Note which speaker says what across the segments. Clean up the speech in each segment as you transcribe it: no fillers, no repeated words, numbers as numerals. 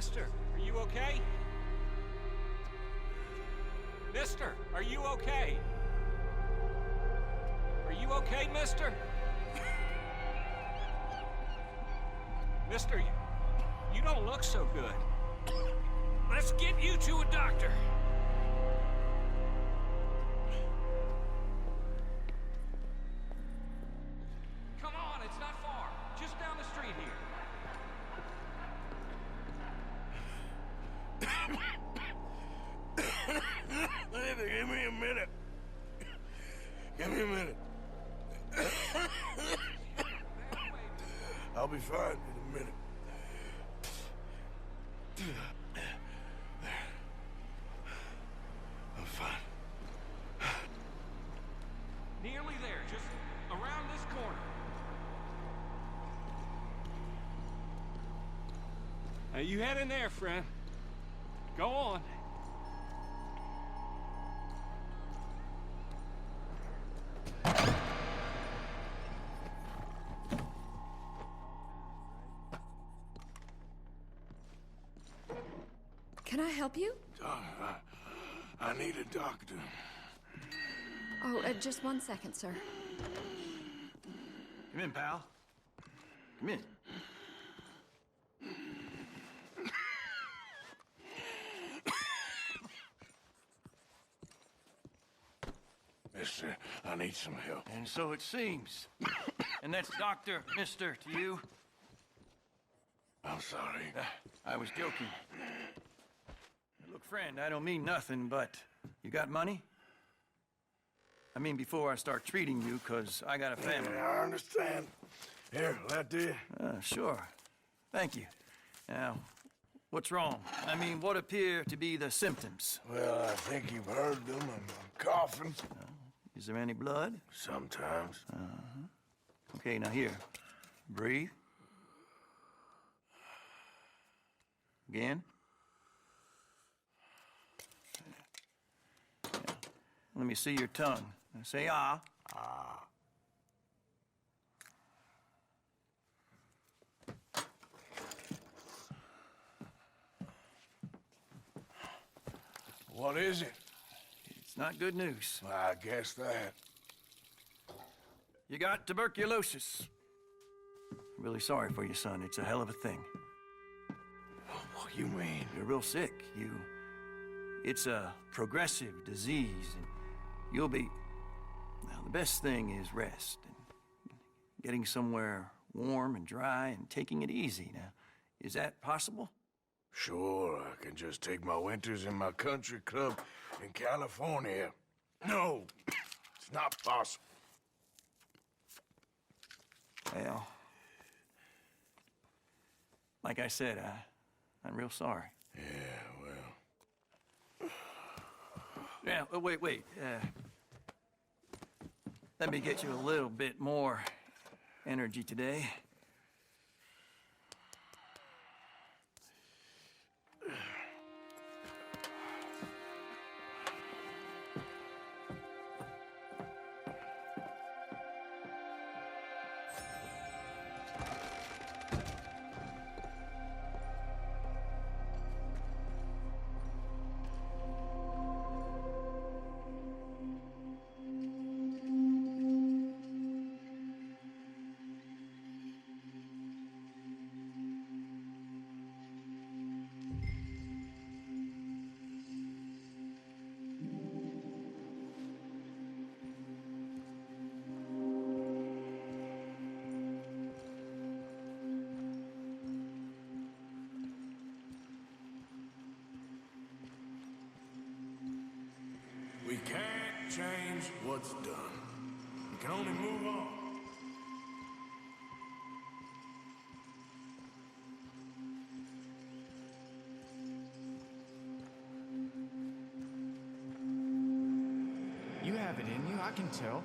Speaker 1: Mister, are you okay? Mister, are you okay? Are you okay, mister? Mister, you don't look so good. Let's get you to a doctor. Come on, it's not far. Just down the street here.
Speaker 2: Give me a minute. Give me a minute. I'll be fine in a minute. I'm fine.
Speaker 1: Nearly there, just around this corner. Now you head in there, friend. Go on.
Speaker 3: Can I help you?
Speaker 2: I need a doctor.
Speaker 3: Oh, just 1 second, sir.
Speaker 4: Come in, pal. Come in.
Speaker 2: Mister, I need some help.
Speaker 4: And so it seems. And that's Dr. Mister to you?
Speaker 2: I'm sorry.
Speaker 4: I was joking. Look, friend, I don't mean nothing, but you got money? I mean, before I start treating you, 'cause I got a family.
Speaker 2: Yeah, I understand. Here, that do?
Speaker 4: Sure. Thank you. Now, what's wrong? I mean, what appear to be the symptoms?
Speaker 2: Well, I think you've heard them. I'm coughing.
Speaker 4: Is there any blood?
Speaker 2: Sometimes.
Speaker 4: Okay, now here. Breathe. Again. Yeah. Let me see your tongue. Now say ah.
Speaker 2: Ah. What is it?
Speaker 4: It's not good news.
Speaker 2: Well, I guess that.
Speaker 4: You got tuberculosis. I'm really sorry for you, son. It's a hell of a thing.
Speaker 2: What you mean?
Speaker 4: You're real sick. It's a progressive disease, and you'll be... Now, the best thing is rest, and getting somewhere warm and dry, and taking it easy. Now, is that possible?
Speaker 2: Sure, I can just take my winters in my country club in California. No, it's not possible.
Speaker 4: Well, like I said, I'm real sorry.
Speaker 2: Yeah, well...
Speaker 4: Yeah, wait. Let me get you a little bit more energy today.
Speaker 2: We can't change what's done. We can only move on.
Speaker 5: You have it in you, I can tell.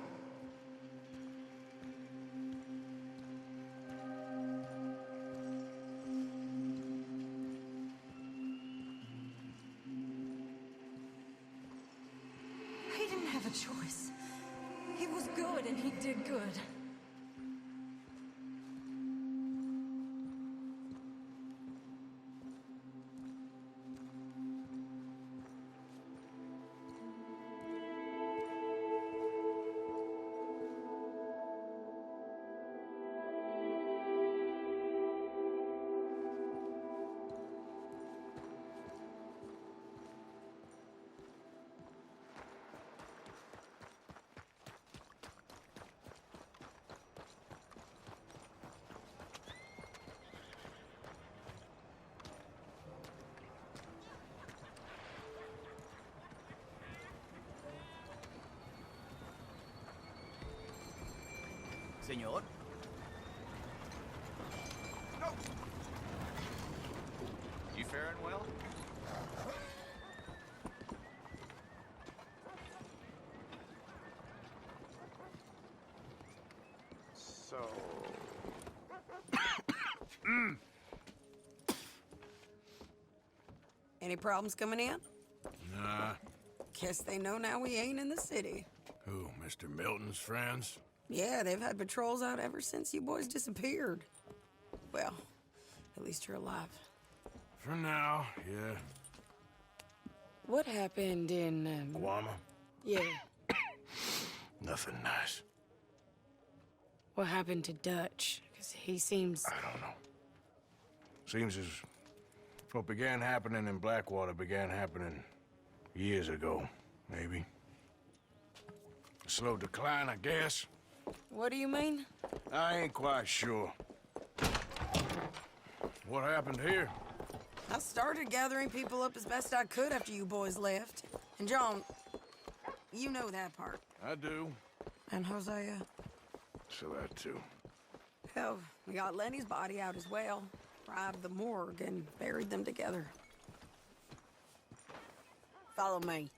Speaker 3: He didn't have a choice. He was good and he did good.
Speaker 5: Señor.
Speaker 6: No. You faring well? So...
Speaker 7: Any problems coming in?
Speaker 2: Nah.
Speaker 7: Guess they know now we ain't in the city.
Speaker 2: Who, Mr. Milton's friends?
Speaker 7: Yeah, they've had patrols out ever since you boys disappeared. Well, at least you're alive.
Speaker 2: For now, yeah.
Speaker 7: What happened in,
Speaker 2: Guama?
Speaker 7: Yeah.
Speaker 2: Nothing nice.
Speaker 7: What happened to Dutch? Because he seems...
Speaker 2: I don't know. Seems as what began happening in Blackwater began happening years ago, maybe. A slow decline, I guess.
Speaker 7: What do you mean?
Speaker 2: I ain't quite sure. What happened here?
Speaker 7: I started gathering people up as best I could after you boys left. And John, you know that part.
Speaker 2: I do.
Speaker 7: And Hosea?
Speaker 2: So that too.
Speaker 7: Hell, we got Lenny's body out as well. Robbed the morgue and buried them together. Follow me.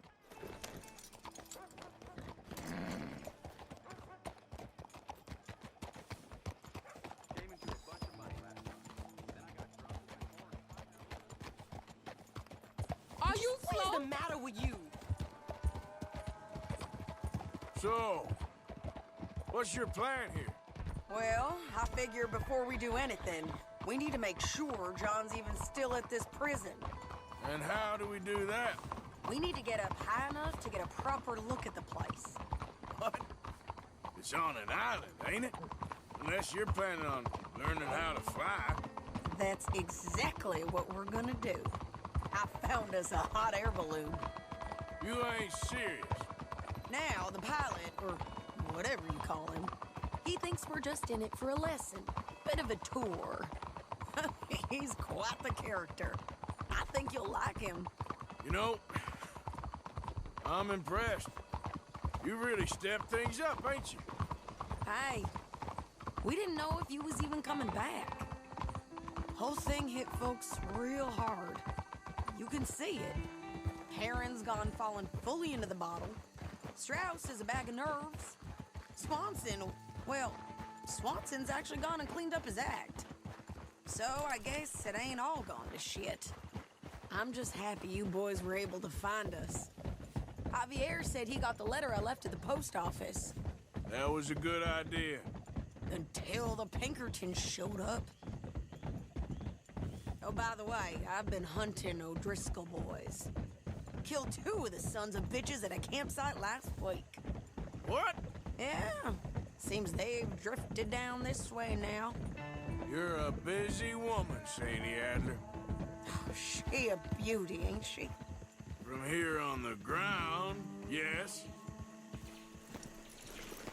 Speaker 3: Are you
Speaker 5: What is
Speaker 3: slow?
Speaker 5: the matter with you?
Speaker 2: So, what's your plan here?
Speaker 7: Well, I figure before we do anything, we need to make sure John's even still at this prison.
Speaker 2: And how do we do that?
Speaker 7: We need to get up high enough to get a proper look at the place.
Speaker 2: What? It's on an island, ain't it? Unless you're planning on learning how to fly.
Speaker 7: That's exactly what we're gonna do. I found us a hot air balloon.
Speaker 2: You ain't serious.
Speaker 7: Now, the pilot, or whatever you call him, he thinks we're just in it for a lesson. Bit of a tour. He's quite the character. I think you'll like him.
Speaker 2: You know, I'm impressed. You really stepped things up, ain't you?
Speaker 7: Hey, we didn't know if you was even coming back. Whole thing hit folks real hard. You can see it. Heron's gone falling fully into the bottle. Strauss is a bag of nerves. Swanson, well, Swanson's actually gone and cleaned up his act. So I guess it ain't all gone to shit. I'm just happy you boys were able to find us. Javier said he got the letter I left at the post office.
Speaker 2: That was a good idea.
Speaker 7: Until the Pinkertons showed up. Oh, by the way, I've been hunting O'Driscoll boys. Killed 2 of the sons of bitches at a campsite last week.
Speaker 2: What?
Speaker 7: Yeah, seems they've drifted down this way now.
Speaker 2: You're a busy woman, Sadie Adler.
Speaker 7: She a beauty, ain't she?
Speaker 2: From here on the ground, yes.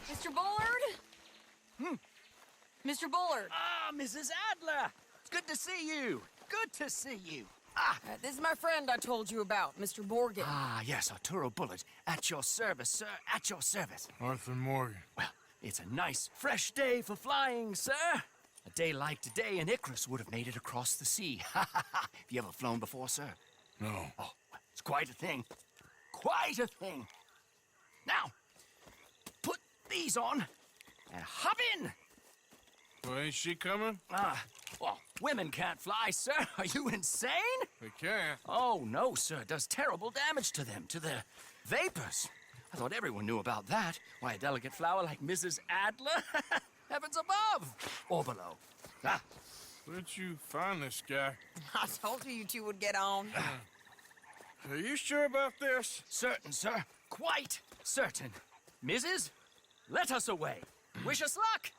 Speaker 3: Mr. Bullard? Mr. Bullard.
Speaker 5: Ah, Mrs. Adler! It's good to see you. Good to see you.
Speaker 7: This is my friend I told you about, Mr. Morgan.
Speaker 5: Ah, yes, Arturo Bullard. At your service, sir. At your service.
Speaker 2: Arthur Morgan.
Speaker 5: Well, it's a nice, fresh day for flying, sir. A day like today, an Icarus would have made it across the sea. Have you ever flown before, sir?
Speaker 2: No.
Speaker 5: Oh, it's quite a thing. Quite a thing. Now, put these on and hop in.
Speaker 2: Well, ain't she coming?
Speaker 5: Well, women can't fly, sir. Are you insane?
Speaker 2: They can't.
Speaker 5: Oh, no, sir. It does terrible damage to them, to their vapors. I thought everyone knew about that. Why, a delicate flower like Mrs. Adler? Heavens above or below.
Speaker 2: Where'd you find this guy?
Speaker 7: I told you two would get on.
Speaker 2: Are you sure about this?
Speaker 5: Certain, sir. Quite certain. Mrs., let us away. Wish us luck.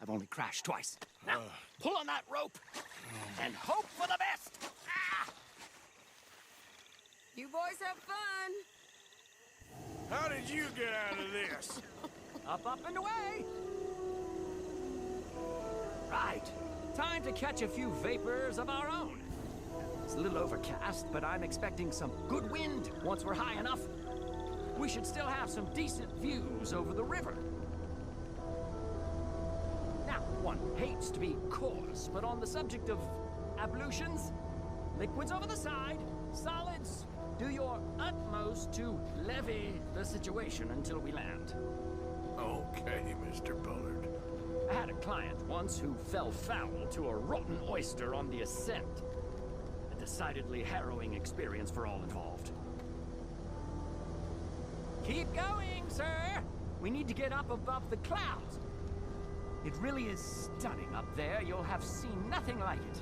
Speaker 5: I've only crashed twice. Now, pull on that rope and hope for the best.
Speaker 7: You boys have fun.
Speaker 2: How did you get out of this?
Speaker 5: Up and away. Right. Time to catch a few vapors of our own. It's a little overcast, but I'm expecting some good wind once we're high enough. We should still have some decent views over the river. Everyone hates to be coarse, but on the subject of ablutions, liquids over the side, solids, do your utmost to levy the situation until we land.
Speaker 2: Okay, Mr. Bullard.
Speaker 5: I had a client once who fell foul to a rotten oyster on the ascent. A decidedly harrowing experience for all involved. Keep going, sir! We need to get up above the clouds. It really is stunning up there. You'll have seen nothing like it.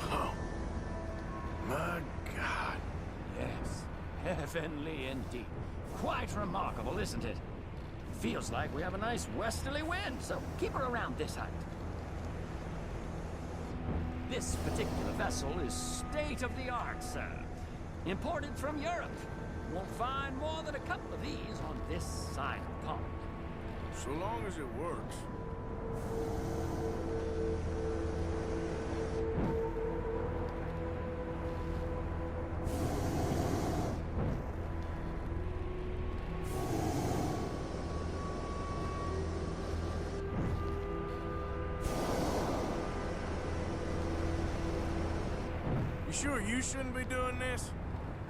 Speaker 2: Oh, my God.
Speaker 5: Yes, heavenly indeed. Quite remarkable, isn't it? Feels like we have a nice westerly wind, so keep her around this height. This particular vessel is state-of-the-art, sir. Imported from Europe. Won't find more than a couple of these on this side of the pond.
Speaker 2: So long as it works. You sure you shouldn't be doing this?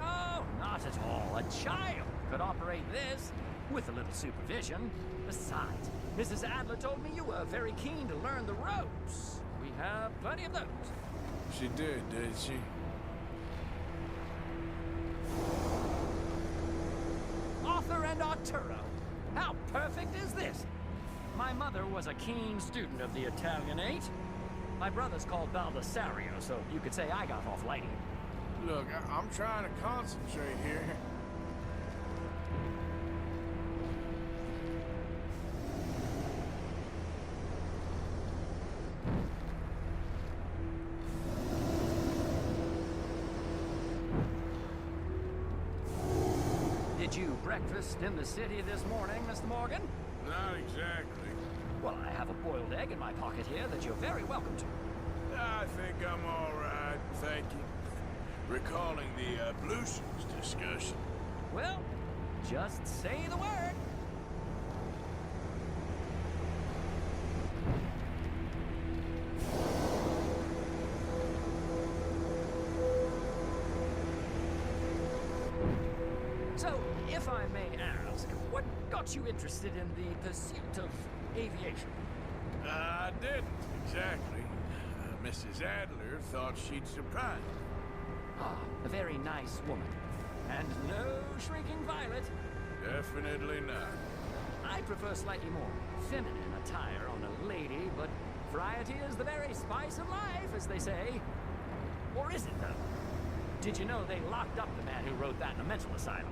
Speaker 5: Oh, not at all. A child could operate this with a little supervision. Besides, Mrs. Adler told me you were very keen to learn the ropes. We have plenty of those.
Speaker 2: She did she?
Speaker 5: Arthur and Arturo. How perfect is this? My mother was a keen student of the Italianate. My brother's called Baldessario, so you could say I got off lightly.
Speaker 2: Look, I'm trying to concentrate here.
Speaker 5: Did you breakfast in the city this morning, Mr. Morgan?
Speaker 2: Not exactly.
Speaker 5: Well, I have a boiled egg in my pocket here that you're very welcome to.
Speaker 2: I think I'm all right, thank you. Recalling the ablutions discussion.
Speaker 5: Well, just say the word. So, if I may ask, what got you interested in the pursuit of aviation?
Speaker 2: I didn't, exactly. Mrs. Adler thought she'd surprise me.
Speaker 5: Ah, a very nice woman. And no shrinking violet.
Speaker 2: Definitely not.
Speaker 5: I prefer slightly more feminine attire on a lady, but variety is the very spice of life, as they say. Or is it, though? Did you know they locked up the man who wrote that in a mental asylum?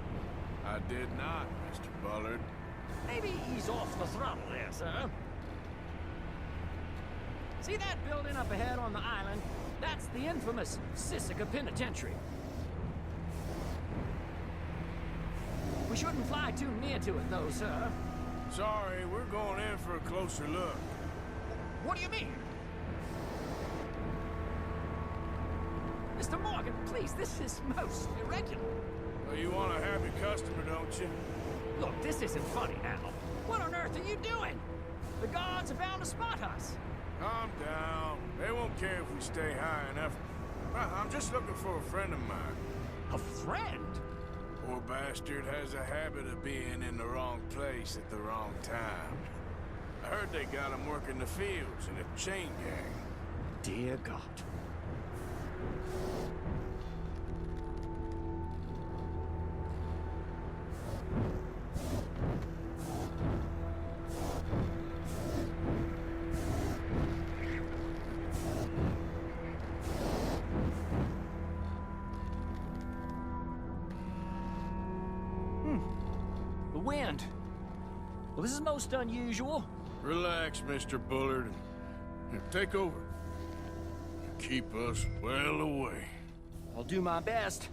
Speaker 2: I did not, Mr. Bullard.
Speaker 5: Maybe ease off the throttle there, sir. See that building up ahead on the island? That's the infamous Sisika Penitentiary. We shouldn't fly too near to it, though, sir.
Speaker 2: Sorry, we're going in for a closer look.
Speaker 5: What do you mean? Mr. Morgan, please, this is most irregular.
Speaker 2: Well, you want a happy customer, don't you?
Speaker 5: Look, this isn't funny now. What on earth are you doing? The guards are bound to spot us.
Speaker 2: Calm down. They won't care if we stay high enough. I'm just looking for a friend of mine.
Speaker 5: A friend?
Speaker 2: Poor bastard has a habit of being in the wrong place at the wrong time. I heard they got him working the fields in a chain gang.
Speaker 5: Dear God. The wind. Well, this is most unusual.
Speaker 2: Relax, Mr. Bullard. Here, take over. Keep us well away.
Speaker 5: I'll do my best.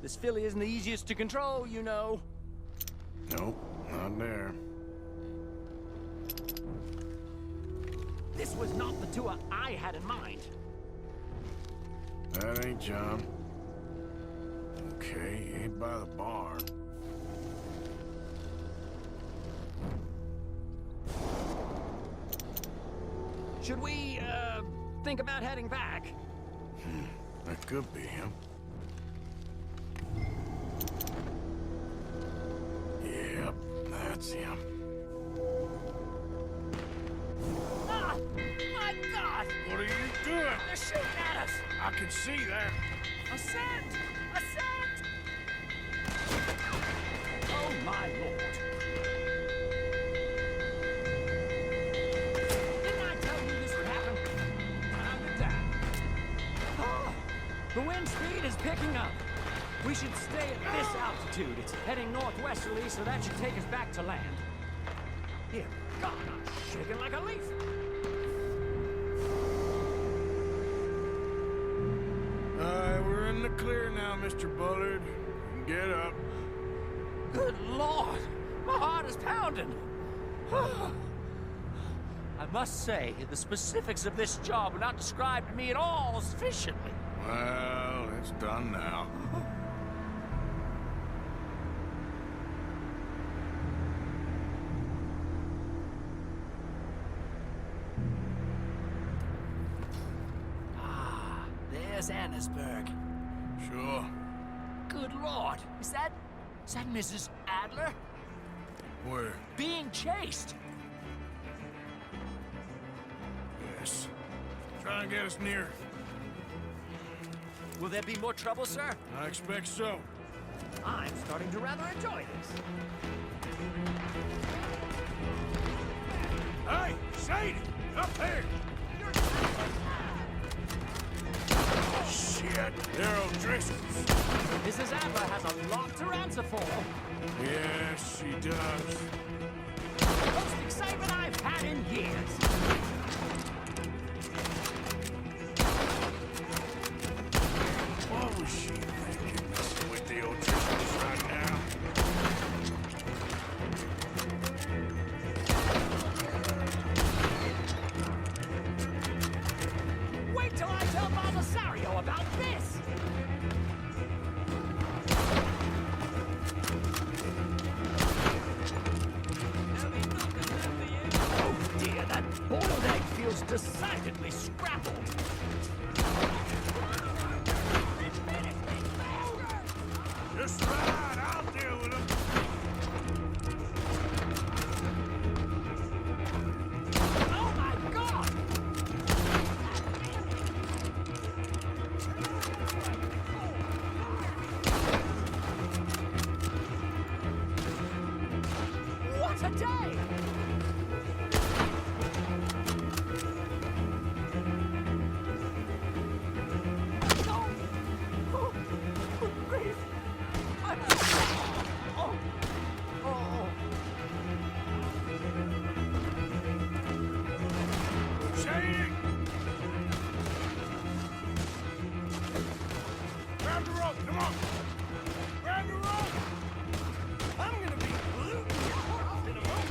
Speaker 5: This filly isn't the easiest to control, you know.
Speaker 2: Nope, not there.
Speaker 5: This was not the tour I had in mind.
Speaker 2: That ain't John. Okay, he ain't by the barn.
Speaker 5: Should we, think about heading back?
Speaker 2: That could be him. Yep, that's him.
Speaker 5: Ah! My God!
Speaker 2: What are you doing?
Speaker 5: They're shooting at us!
Speaker 2: I can see that.
Speaker 5: Ascend! Ascend! Oh, my lord. Didn't I tell you this would happen? Time to die. Oh, the wind speed is picking up. We should stay at this altitude. It's heading northwesterly, so that should take us back to land. Dear God, I'm shaking like a leaf.
Speaker 2: We're in the clear now, Mr. Bullard. Get up.
Speaker 5: Good Lord! My heart is pounding! I must say, the specifics of this job were not described to me at all sufficiently.
Speaker 2: Well, it's done now.
Speaker 5: Ah, there's Annesburg.
Speaker 2: Sure.
Speaker 5: Good Lord! Is that Mrs. Adler?
Speaker 2: Where?
Speaker 5: Being chased!
Speaker 2: Yes. Try and get us near.
Speaker 5: Will there be more trouble, sir?
Speaker 2: I expect so.
Speaker 5: I'm starting to rather enjoy this.
Speaker 2: Hey, Sadie! Up there! Shit! They're O'Driscoll's.
Speaker 5: Mrs. Adler has a lot to answer for.
Speaker 2: Yes, she does.
Speaker 5: Most excitement I've had in years.
Speaker 2: What was she thinking, messing with the O'Driscolls right now?
Speaker 5: Wait till I tell Belisario about this! Oh dear, that boiled egg feels decidedly scrappled.
Speaker 2: Just right, I'll deal with them.
Speaker 5: Oh my God! What a day! Oh, oh, grief. Oh, oh.
Speaker 2: Sadie! Grab the rope, come on! Grab the rope!
Speaker 5: I'm gonna be in a moment.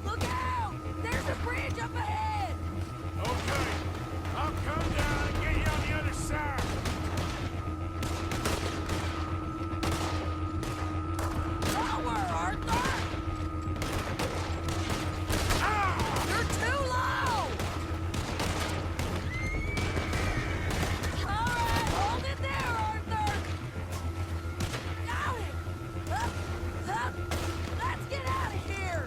Speaker 7: Look out! There's a bridge up ahead!
Speaker 2: Okay, I'll come down and get you on the other side.
Speaker 7: Lower, Arthur! You're too low! All right, hold it there, Arthur! Got it! Up! Let's get out of here!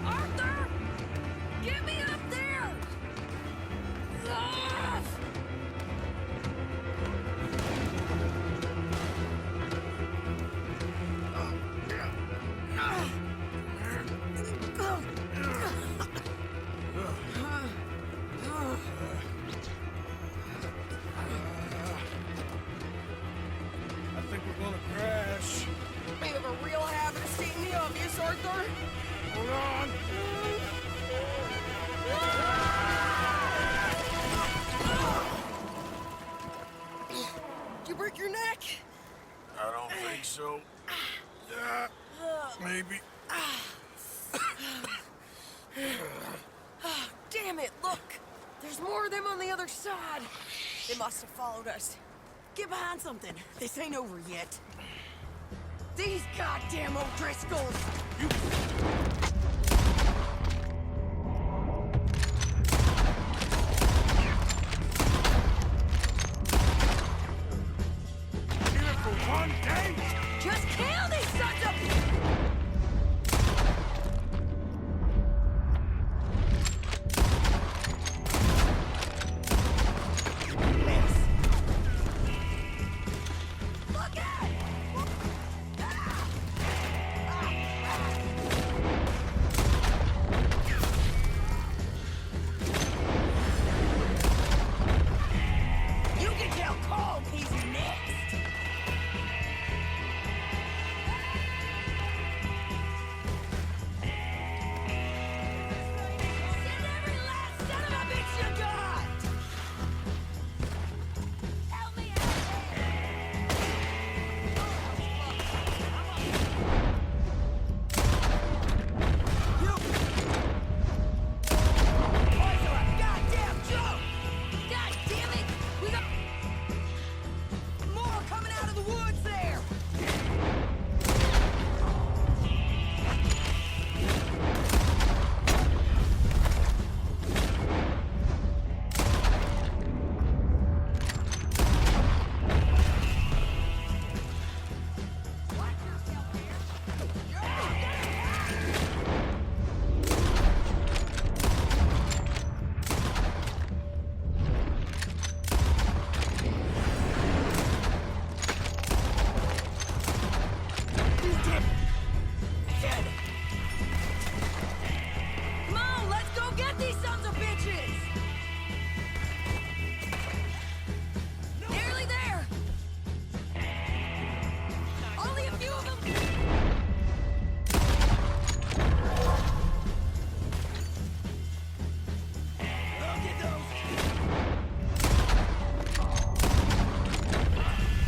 Speaker 7: Arthur! Get me up there! Ah!
Speaker 2: I think we're gonna crash.
Speaker 7: We have a real habit of stating the obvious, Arthur.
Speaker 2: Hold on.
Speaker 7: Did you break your neck?
Speaker 2: I don't think so. Maybe.
Speaker 7: Damn it, look! There's more of them on the other side. They must have followed us. Get behind something. This ain't over yet. These goddamn O'Driscolls!
Speaker 2: Here for one day?
Speaker 7: Just kill these sons of... Look out! You can tell Cole he's next. Send every last son of a bitch you got! Help me out You... Boys are a goddamn joke! God damn it! We got... more coming out of the woods there! Watch yourself here! Dead. Come on, let's go get these sons of bitches! Nearly there! Only a few of them! Look at those!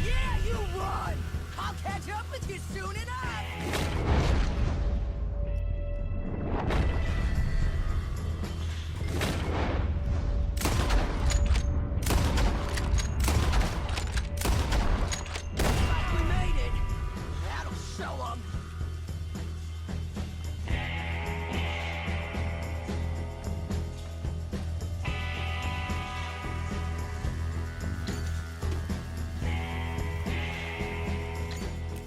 Speaker 7: Yeah, you run! I'll catch up with you soon enough! We made it! That'll show 'em!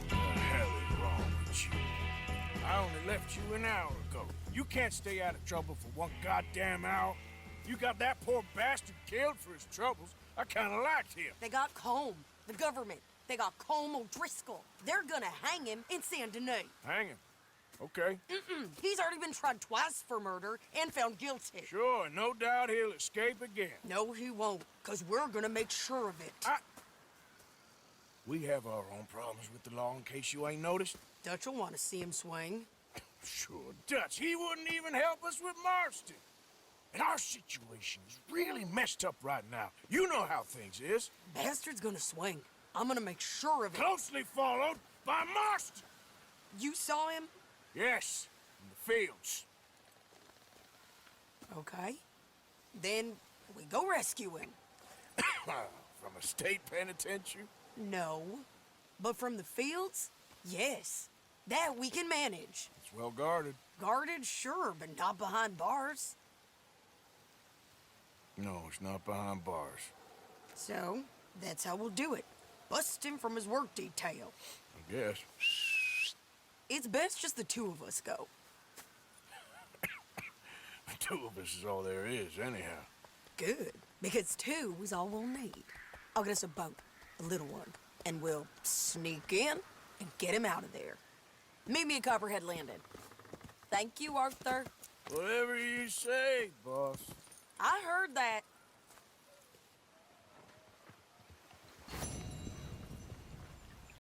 Speaker 2: The hell is wrong with you? I only left you an hour ago. You can't stay out of trouble for one goddamn hour. You got that poor bastard killed for his troubles. I kinda liked him.
Speaker 7: They got Combe, the government. They got Combe O'Driscoll. They're gonna hang him in Saint Denis.
Speaker 2: Hang him. Okay.
Speaker 7: He's already been tried twice for murder and found guilty.
Speaker 2: Sure, no doubt he'll escape again.
Speaker 7: No, he won't, because we're gonna make sure of it.
Speaker 2: We have our own problems with the law in case you ain't noticed.
Speaker 7: Dutch will want to see him swing.
Speaker 2: Sure, Dutch, he wouldn't even help us with Marston. And our situation is really messed up right now. You know how things is.
Speaker 7: Bastard's gonna swing. I'm gonna make sure of it.
Speaker 2: Closely followed by Marston.
Speaker 7: You saw him?
Speaker 2: Yes, in the fields.
Speaker 7: Okay. Then we go rescue him.
Speaker 2: From a state penitentiary?
Speaker 7: No. But from the fields? Yes. That we can manage.
Speaker 2: It's well guarded.
Speaker 7: Guarded, sure, but not behind bars.
Speaker 2: No, it's not behind bars.
Speaker 7: So, that's how we'll do it. Bust him from his work detail.
Speaker 2: I guess.
Speaker 7: It's best just the two of us go.
Speaker 2: The two of us is all there is, anyhow.
Speaker 7: Good, because two is all we'll need. I'll get us a boat, a little one, and we'll sneak in and get him out of there. Meet me at Copperhead Landing. Thank you, Arthur.
Speaker 2: Whatever you say, boss.
Speaker 7: I heard that.